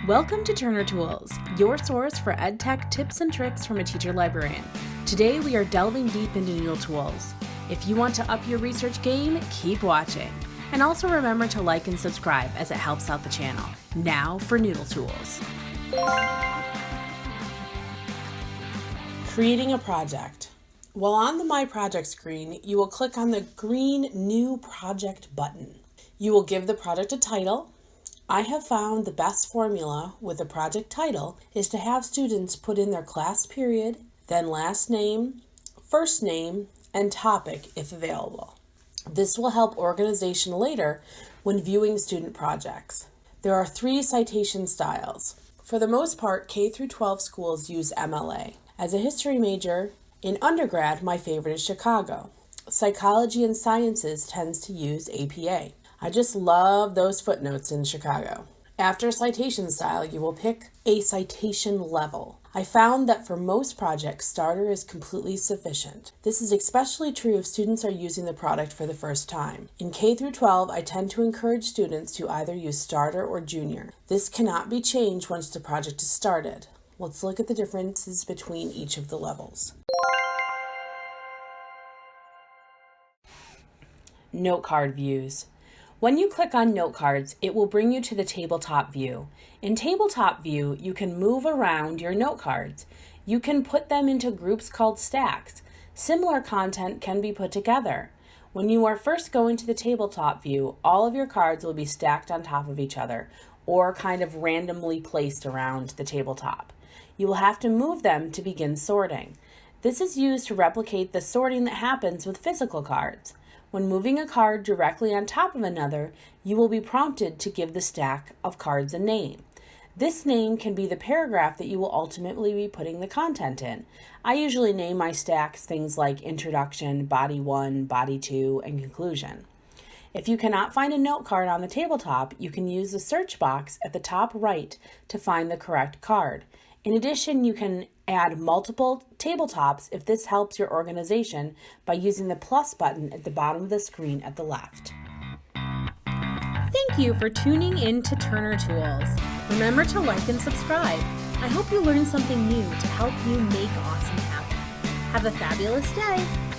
Welcome to Turner Tools, your source for EdTech tips and tricks from a teacher librarian. Today we are delving deep into Noodletools. If you want to up your research game, keep watching. And also remember to like and subscribe as it helps out the channel. Now for Noodletools. Creating a project. While on the My Project screen, you will click on the green New Project button. You will give the project a title. I have found the best formula with a project title is to have students put in their class period, then last name, first name, and topic if available. This will help organization later when viewing student projects. There are 3 citation styles. For the most part, K-12 schools use MLA. As a history major, in undergrad, my favorite is Chicago. Psychology and sciences tends to use APA. I just love those footnotes in Chicago. After citation style, you will pick a citation level. I found that for most projects, starter is completely sufficient. This is especially true if students are using the product for the first time. In K-12, I tend to encourage students to either use starter or junior. This cannot be changed once the project is started. Let's look at the differences between each of the levels. Note card views. When you click on note cards, it will bring you to the tabletop view. In tabletop view, you can move around your note cards. You can put them into groups called stacks. Similar content can be put together. When you are first going to the tabletop view, all of your cards will be stacked on top of each other or kind of randomly placed around the tabletop. You will have to move them to begin sorting. This is used to replicate the sorting that happens with physical cards. When moving a card directly on top of another, you will be prompted to give the stack of cards a name. This name can be the paragraph that you will ultimately be putting the content in. I usually name my stacks things like Introduction, Body 1, Body 2, and Conclusion. If you cannot find a note card on the tabletop, you can use the search box at the top right to find the correct card. In addition, you can add multiple tabletops if this helps your organization by using the plus button at the bottom of the screen at the left. Thank you for tuning in to Turner Tools. Remember to like and subscribe. I hope you learned something new to help you make awesome happen. Have a fabulous day.